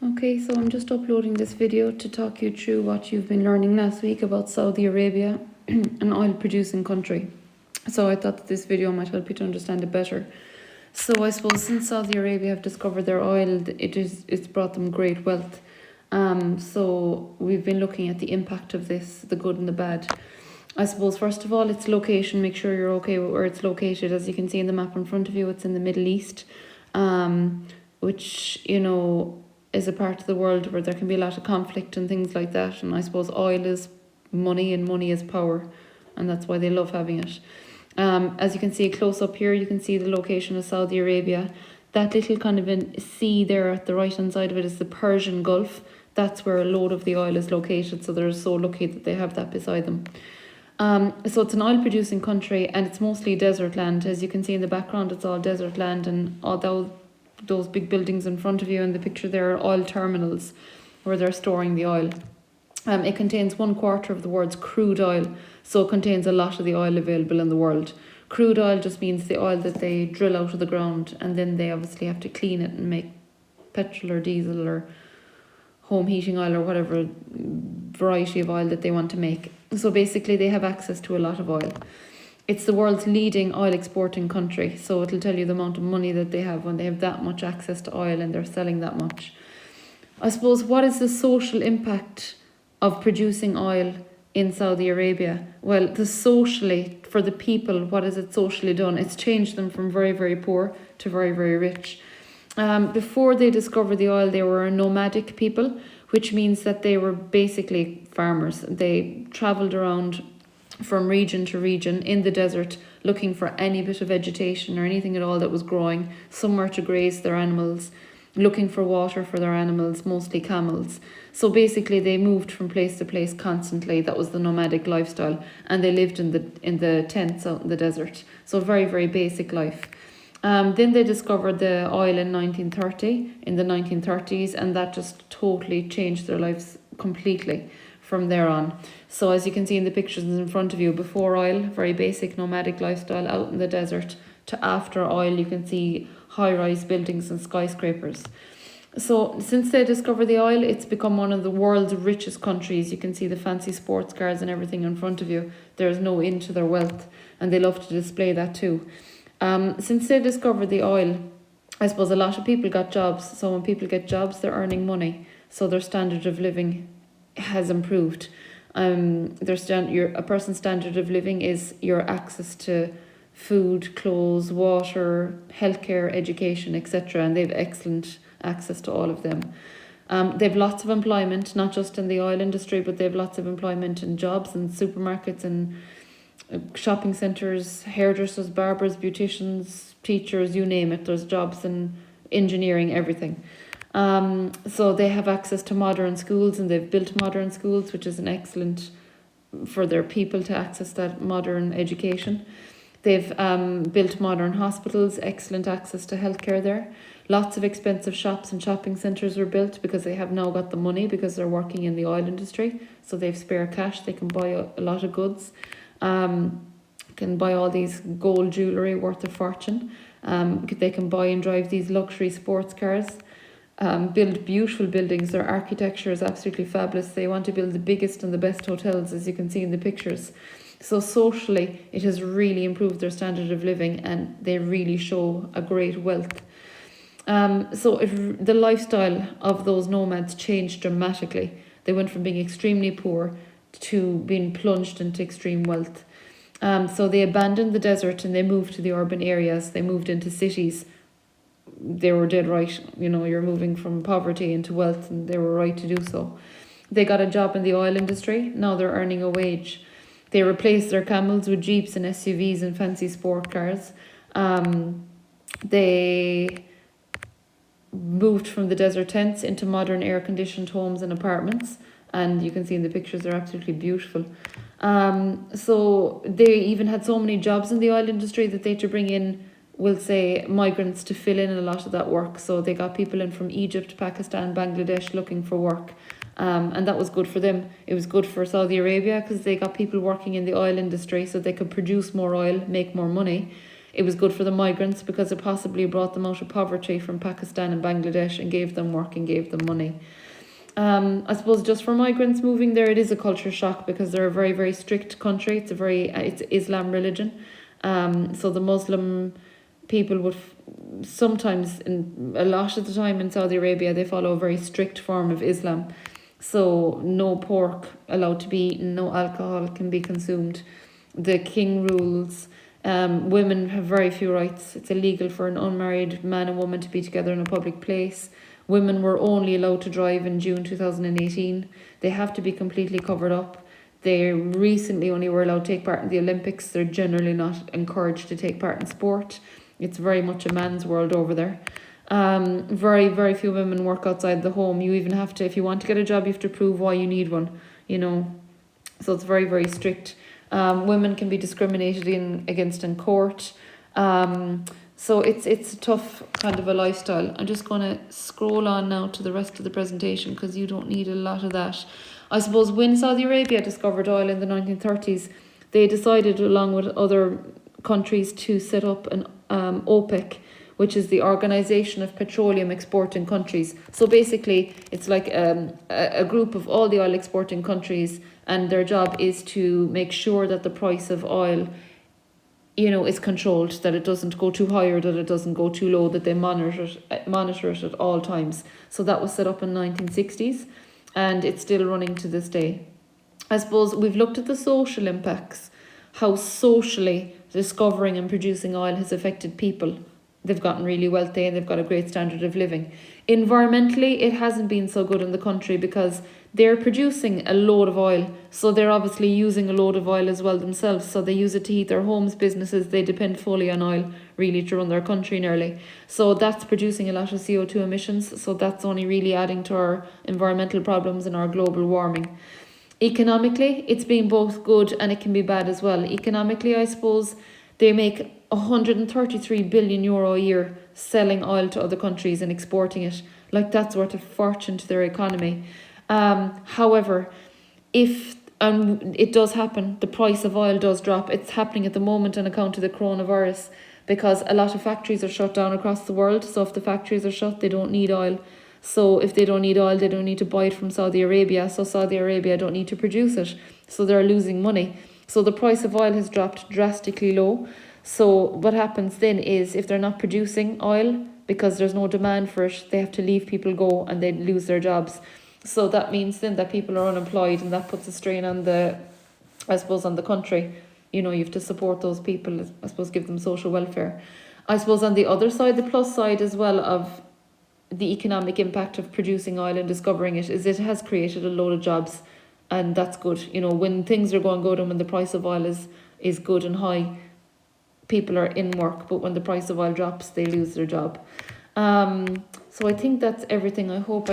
Okay, so I'm just uploading this video to talk you through what you've been learning last week about Saudi Arabia, an oil producing country. So I thought that this video might help you to understand it better. So I suppose since Saudi Arabia have discovered their oil, it's brought them great wealth. So we've been looking at the impact of this, the good and the bad. I suppose first of all, its location. Make sure you're okay with where it's located. As you can see in the map in front of you, it's in the Middle East, which is a part of the world where there can be a lot of conflict and things like that. And I suppose oil is money and money is power, and that's why they love having it. As you can see close up here, you can see the location of Saudi Arabia. That little kind of a sea there at the right hand side of it is the Persian Gulf. That's where a load of the oil is located, so they're so lucky that they have that beside them. So it's an oil producing country and it's mostly desert land. As you can see in the background, it's all desert land, and all those big buildings in front of you in the picture there are oil terminals where they're storing the oil. It contains 1/4 of the world's crude oil, so it contains a lot of the oil available in the world. Crude oil just means the oil that they drill out of the ground, and then they obviously have to clean it and make petrol or diesel or home heating oil or whatever variety of oil that they want to make. So basically they have access to a lot of oil. It's the world's leading oil exporting country, so it'll tell you the amount of money that they have when they have that much access to oil and they're selling that much. I suppose, what is the social impact of producing oil in Saudi Arabia? Well, socially, for the people, what has it socially done? It's changed them from very, very poor to very, very rich. Before they discovered the oil, they were a nomadic people, which means that they were basically farmers. They travelled around from region to region in the desert looking for any bit of vegetation or anything at all that was growing, somewhere to graze their animals, looking for water for their animals, mostly camels. So basically they moved from place to place constantly. That was the nomadic lifestyle, and they lived in the tents out in the desert. So very, very basic life. Then they discovered the oil in the 1930s, and that just totally changed their lives completely from there on. So as you can see in the pictures in front of you, before oil, very basic nomadic lifestyle out in the desert, to after oil, you can see high-rise buildings and skyscrapers. So since they discovered the oil, it's become one of the world's richest countries. You can see the fancy sports cars and everything in front of you. There's no end to their wealth, and they love to display that too. Since they discovered the oil, I suppose a lot of people got jobs. So when people get jobs, they're earning money. So their standard of living has improved. A person's standard of living is your access to food, clothes, water, healthcare, education, etc. And they have excellent access to all of them. They have lots of employment, not just in the oil industry, but they have lots of employment in jobs and supermarkets and shopping centres, hairdressers, barbers, beauticians, teachers, you name it. There's jobs in engineering, everything. So they have access to modern schools, and they've built modern schools, which is an excellent for their people to access that modern education. They've built modern hospitals, excellent access to healthcare there. Lots of expensive shops and shopping centres were built because they have now got the money because they're working in the oil industry. So they've spare cash, they can buy a lot of goods. Can buy all these gold jewellery worth a fortune. They can buy and drive these luxury sports cars. Build beautiful buildings. Their architecture is absolutely fabulous. They want to build the biggest and the best hotels, as you can see in the pictures. So socially, it has really improved their standard of living, and they really show a great wealth. The lifestyle of those nomads changed dramatically. They went from being extremely poor to being plunged into extreme wealth. So they abandoned the desert and they moved to the urban areas. They moved into cities. They were dead right. You're moving from poverty into wealth, and they were right to do so. They got a job in the oil industry. Now they're earning a wage. They replaced their camels with jeeps and SUVs and fancy sport cars. They moved from the desert tents into modern air-conditioned homes and apartments. And you can see in the pictures, they're absolutely beautiful. So they even had so many jobs in the oil industry that they had to bring in, we'll say, migrants to fill in a lot of that work. So they got people in from Egypt, Pakistan, Bangladesh looking for work. And that was good for them. It was good for Saudi Arabia because they got people working in the oil industry so they could produce more oil, make more money. It was good for the migrants because it possibly brought them out of poverty from Pakistan and Bangladesh and gave them work and gave them money. I suppose just for migrants moving there, it is a culture shock because they're a very, very strict country. It's Islam religion. So the Muslim people would sometimes, a lot of the time in Saudi Arabia, they follow a very strict form of Islam. So no pork allowed to be eaten, no alcohol can be consumed. The king rules. Women have very few rights. It's illegal for an unmarried man and woman to be together in a public place. Women were only allowed to drive in June 2018. They have to be completely covered up. They recently only were allowed to take part in the Olympics. They're generally not encouraged to take part in sport. It's very much a man's world over there. Very, very few women work outside the home. You even have to, if you want to get a job, you have to prove why you need one, you know. So it's very, very strict. Women can be discriminated against in court. So it's a tough kind of a lifestyle. I'm just going to scroll on now to the rest of the presentation because you don't need a lot of that. I suppose when Saudi Arabia discovered oil in the 1930s, they decided along with other countries to set up an OPEC, which is the Organization of Petroleum Exporting Countries. So basically, it's like a group of all the oil exporting countries, and their job is to make sure that the price of oil, you know, is controlled, that it doesn't go too high or that it doesn't go too low, that they monitor it at all times. So that was set up in the 1960s, and it's still running to this day. I suppose we've looked at the social impacts, how socially discovering and producing oil has affected people. They've gotten really wealthy and they've got a great standard of living. Environmentally, it hasn't been so good in the country because they're producing a load of oil. So they're obviously using a load of oil as well themselves. So they use it to heat their homes, businesses. They depend fully on oil really to run their country nearly. So that's producing a lot of CO2 emissions. So that's only really adding to our environmental problems and our global warming. Economically, it's been both good and it can be bad as well. Economically, I suppose they make 133 billion euro a year selling oil to other countries and exporting it. Like, that's worth a fortune to their economy. However, if it does happen, the price of oil does drop. It's happening at the moment on account of the coronavirus because a lot of factories are shut down across the world. So if the factories are shut, they don't need oil. So if they don't need oil, they don't need to buy it from Saudi Arabia. So Saudi Arabia don't need to produce it. So they're losing money. So the price of oil has dropped drastically low. So what happens then is if they're not producing oil because there's no demand for it, they have to leave people go and they lose their jobs. So that means then that people are unemployed and that puts a strain on on the country. You know, you have to support those people, I suppose, give them social welfare. I suppose on the other side, the plus side as well of the economic impact of producing oil and discovering it is it has created a load of jobs, and that's good. You know, when things are going good and when the price of oil is good and high, people are in work, but when the price of oil drops, they lose their job. So I think that's everything. I hope